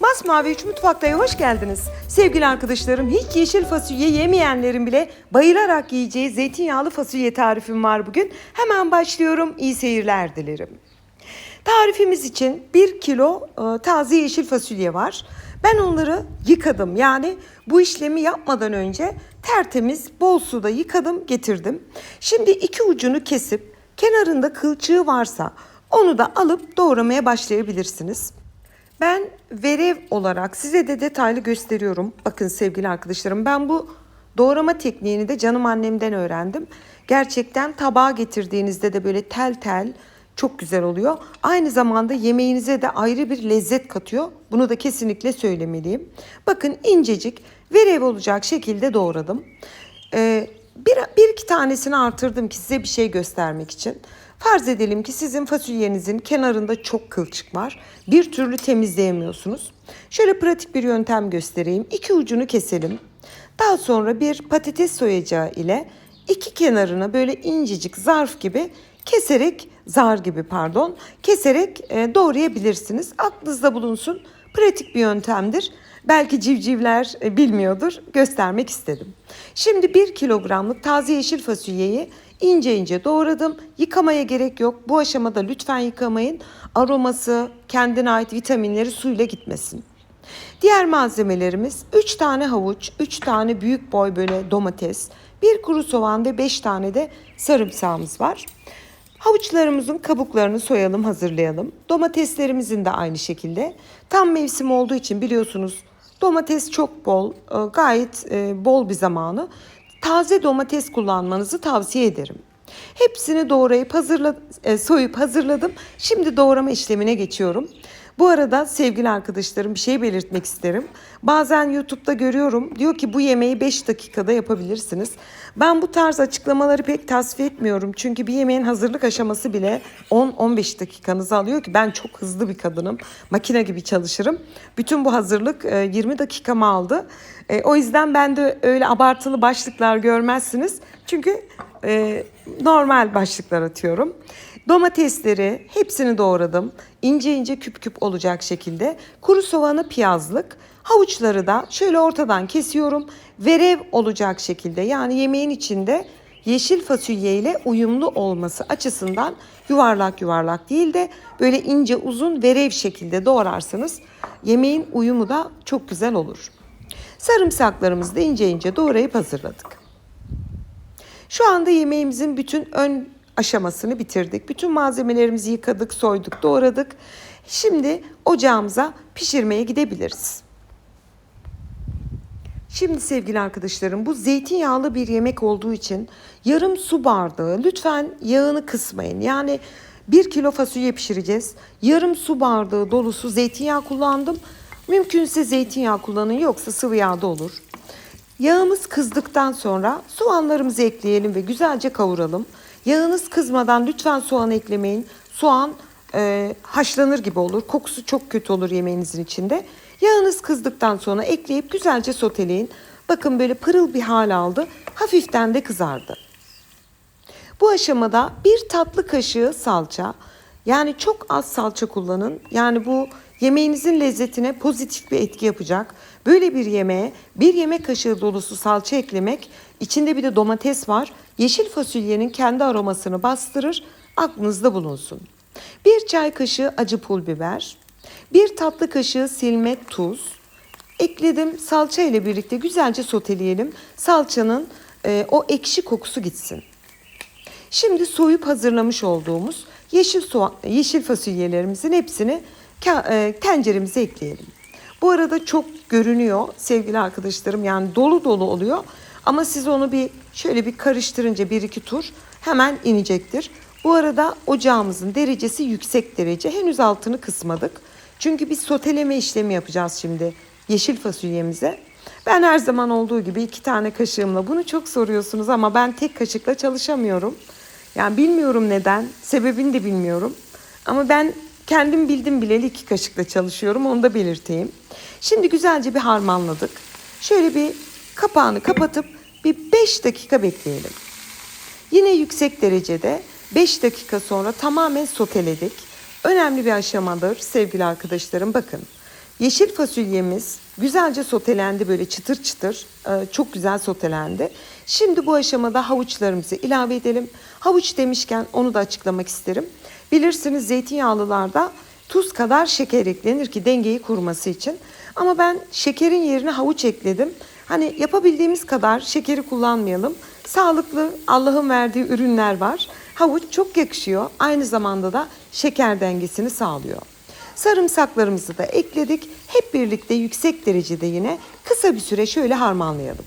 Masmavi 3 Mutfakta'ya hoş geldiniz. Sevgili arkadaşlarım, hiç yeşil fasulye yemeyenlerin bile bayılarak yiyeceği zeytinyağlı fasulye tarifim var bugün. Hemen başlıyorum. İyi seyirler dilerim. Tarifimiz için 1 kilo taze yeşil fasulye var. Ben onları yıkadım. Yani bu işlemi yapmadan önce tertemiz bol suda yıkadım, getirdim. Şimdi iki ucunu kesip kenarında kılçığı varsa onu da alıp doğramaya başlayabilirsiniz. Ben verev olarak size de detaylı gösteriyorum. Bakın sevgili arkadaşlarım, ben bu doğrama tekniğini de canım annemden öğrendim. Gerçekten tabağa getirdiğinizde de böyle tel tel çok güzel oluyor. Aynı zamanda yemeğinize de ayrı bir lezzet katıyor. Bunu da kesinlikle söylemeliyim. Bakın incecik verev olacak şekilde doğradım. Bir iki tanesini artırdım ki size bir şey göstermek için. Farz edelim ki sizin fasulyenizin kenarında çok kılçık var. Bir türlü temizleyemiyorsunuz. Şöyle pratik bir yöntem göstereyim. İki ucunu keselim. Daha sonra bir patates soyacağı ile iki kenarını böyle incecik zarf gibi keserek, keserek doğrayabilirsiniz. Aklınızda bulunsun. Pratik bir yöntemdir. Belki civcivler bilmiyordur. Göstermek istedim. Şimdi 1 kilogramlık taze yeşil fasulyeyi ince ince doğradım. Yıkamaya gerek yok. Bu aşamada lütfen yıkamayın. Aroması, kendine ait vitaminleri suyla gitmesin. Diğer malzemelerimiz 3 tane havuç, 3 tane büyük boy böyle domates, 1 kuru soğan ve 5 tane de sarımsağımız var. Havuçlarımızın kabuklarını soyalım, hazırlayalım. Domateslerimizin de aynı şekilde. Tam mevsim olduğu için biliyorsunuz domates çok bol, gayet bol bir zamanı. Taze domates kullanmanızı tavsiye ederim. Hepsini doğrayıp soyup hazırladım. Şimdi doğrama işlemine geçiyorum. Bu arada sevgili arkadaşlarım, bir şey belirtmek isterim. Bazen YouTube'da görüyorum, diyor ki bu yemeği 5 dakikada yapabilirsiniz. Ben bu tarz açıklamaları pek tasvip etmiyorum. Çünkü bir yemeğin hazırlık aşaması bile 10-15 dakikanızı alıyor ki ben çok hızlı bir kadınım. Makine gibi çalışırım. Bütün bu hazırlık 20 dakikamı aldı. O yüzden ben de öyle abartılı başlıklar görmezsiniz. Çünkü normal başlıklar atıyorum. Domatesleri hepsini doğradım. İnce ince küp küp olacak şekilde. Kuru soğanı piyazlık. Havuçları da şöyle ortadan kesiyorum. Verev olacak şekilde, yani yemeğin içinde yeşil fasulye ile uyumlu olması açısından yuvarlak yuvarlak değil de böyle ince uzun verev şekilde doğrarsanız yemeğin uyumu da çok güzel olur. Sarımsaklarımızı da ince ince doğrayıp hazırladık. Şu anda yemeğimizin bütün ön aşamasını bitirdik. Bütün malzemelerimizi yıkadık, soyduk, doğradık. Şimdi ocağımıza pişirmeye gidebiliriz. Şimdi sevgili arkadaşlarım, bu zeytinyağlı bir yemek olduğu için yarım su bardağı, lütfen yağını kısmayın. Yani 1 kilo fasulye pişireceğiz. Yarım su bardağı dolusu zeytinyağı kullandım. Mümkünse zeytinyağı kullanın, yoksa sıvı yağ da olur. Yağımız kızdıktan sonra soğanlarımızı ekleyelim ve güzelce kavuralım. Yağınız kızmadan lütfen soğan eklemeyin. Soğan haşlanır gibi olur. Kokusu çok kötü olur yemeğinizin içinde. Yağınız kızdıktan sonra ekleyip güzelce soteleyin. Bakın böyle pırıl bir hal aldı. Hafiften de kızardı. Bu aşamada 1 tatlı kaşığı salça, yani çok az salça kullanın. Yani bu yemeğinizin lezzetine pozitif bir etki yapacak. Böyle bir yemeğe 1 yemek kaşığı dolusu salça eklemek, içinde bir de domates var. Yeşil fasulyenin kendi aromasını bastırır, aklınızda bulunsun. 1 çay kaşığı acı pul biber, 1 tatlı kaşığı silme tuz ekledim. Salça ile birlikte güzelce soteleyelim. Salçanın o ekşi kokusu gitsin. Şimdi soyup hazırlamış olduğumuz yeşil fasulyelerimizin hepsini tenceremize ekleyelim. Bu arada çok görünüyor sevgili arkadaşlarım, yani dolu dolu oluyor. Ama siz onu şöyle bir karıştırınca 1-2 tur hemen inecektir. Bu arada ocağımızın derecesi yüksek derece. Henüz altını kısmadık. Çünkü biz soteleme işlemi yapacağız şimdi yeşil fasulyemize. Ben her zaman olduğu gibi 2 tane kaşığımla, bunu çok soruyorsunuz ama ben tek kaşıkla çalışamıyorum. Yani bilmiyorum neden, sebebini de bilmiyorum. Ama ben kendim bildim bileli 2 kaşıkla çalışıyorum, onu da belirteyim. Şimdi güzelce bir harmanladık. Şöyle bir kapağını kapatıp bir 5 dakika bekleyelim. Yine yüksek derecede 5 dakika sonra tamamen soteledik. Önemli bir aşamadır sevgili arkadaşlarım, bakın. Yeşil fasulyemiz güzelce sotelendi, böyle çıtır çıtır, çok güzel sotelendi. Şimdi bu aşamada havuçlarımızı ilave edelim. Havuç demişken onu da açıklamak isterim. Bilirsiniz zeytinyağlılarda tuz kadar şeker eklenir ki dengeyi kurması için. Ama ben şekerin yerine havuç ekledim. Hani yapabildiğimiz kadar şekeri kullanmayalım. Sağlıklı, Allah'ın verdiği ürünler var. Havuç çok yakışıyor. Aynı zamanda da şeker dengesini sağlıyor. Sarımsaklarımızı da ekledik. Hep birlikte yüksek derecede yine kısa bir süre şöyle harmanlayalım.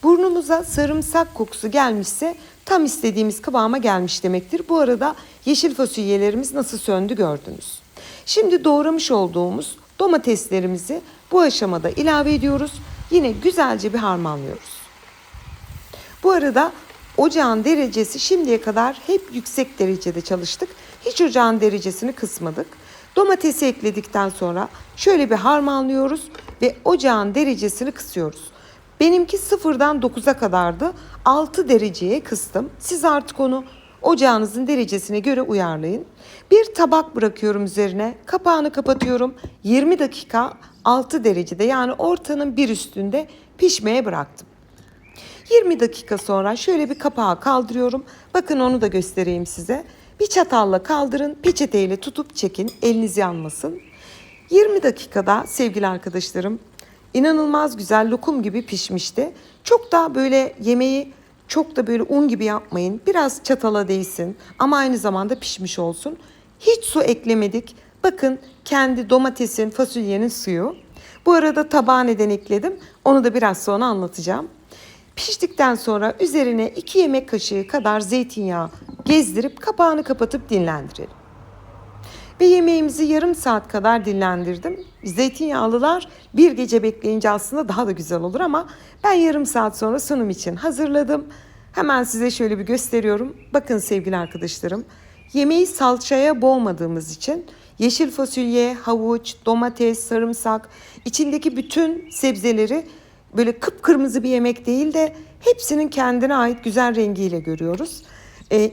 Burnumuza sarımsak kokusu gelmişse tam istediğimiz kıvama gelmiş demektir. Bu arada yeşil fasulyelerimiz nasıl söndü gördünüz. Şimdi doğramış olduğumuz domateslerimizi bu aşamada ilave ediyoruz. Yine güzelce bir harmanlıyoruz. Bu arada ocağın derecesi şimdiye kadar hep yüksek derecede çalıştık. Hiç ocağın derecesini kısmadık. Domatesi ekledikten sonra şöyle bir harmanlıyoruz ve ocağın derecesini kısıyoruz. Benimki 0'dan 9'a kadardı. 6 dereceye kıstım. Siz artık onu ocağınızın derecesine göre uyarlayın. Bir tabak bırakıyorum üzerine. Kapağını kapatıyorum. 20 dakika 6 derecede, yani ortanın bir üstünde pişmeye bıraktım. 20 dakika sonra şöyle bir kapağı kaldırıyorum. Bakın onu da göstereyim size. Bir çatalla kaldırın, peçeteyle tutup çekin, eliniz yanmasın. 20 dakikada sevgili arkadaşlarım inanılmaz güzel lokum gibi pişmişti. Çok da böyle yemeği çok da böyle un gibi yapmayın. Biraz çatala değsin ama aynı zamanda pişmiş olsun. Hiç su eklemedik. Bakın kendi domatesin, fasulyenin suyu. Bu arada tabağa neden ekledim? Onu da biraz sonra anlatacağım. Piştikten sonra üzerine 2 yemek kaşığı kadar zeytinyağı gezdirip kapağını kapatıp dinlendirelim. Ve yemeğimizi yarım saat kadar dinlendirdim. Zeytinyağlılar bir gece bekleyince aslında daha da güzel olur ama ben yarım saat sonra sunum için hazırladım. Hemen size şöyle bir gösteriyorum. Bakın sevgili arkadaşlarım, yemeği salçaya boğmadığımız için yeşil fasulye, havuç, domates, sarımsak, içindeki bütün sebzeleri böyle kıpkırmızı bir yemek değil de hepsinin kendine ait güzel rengiyle görüyoruz.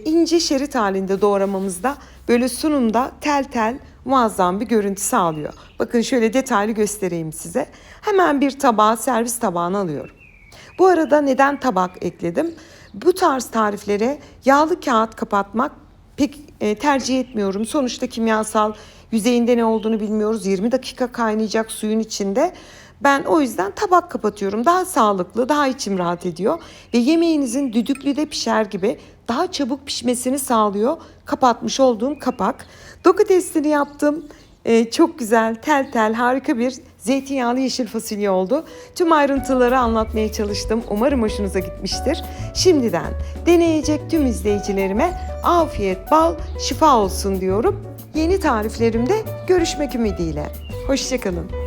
İnce şerit halinde doğramamızda böyle sunumda tel tel muazzam bir görüntü sağlıyor. Bakın şöyle detaylı göstereyim size. Hemen bir tabağa, servis tabağına alıyorum. Bu arada neden tabak ekledim? Bu tarz tariflere yağlı kağıt kapatmak pek tercih etmiyorum. Sonuçta kimyasal, yüzeyinde ne olduğunu bilmiyoruz. 20 dakika kaynayacak suyun içinde. Ben o yüzden tabak kapatıyorum. Daha sağlıklı, daha içim rahat ediyor. Ve yemeğinizin düdüklüde pişer gibi daha çabuk pişmesini sağlıyor kapatmış olduğum kapak. Doku testini yaptım. Çok güzel, tel tel, harika bir zeytinyağlı yeşil fasulye oldu. Tüm ayrıntıları anlatmaya çalıştım. Umarım hoşunuza gitmiştir. Şimdiden deneyecek tüm izleyicilerime afiyet, bal, şifa olsun diyorum. Yeni tariflerimde görüşmek ümidiyle. Hoşça kalın.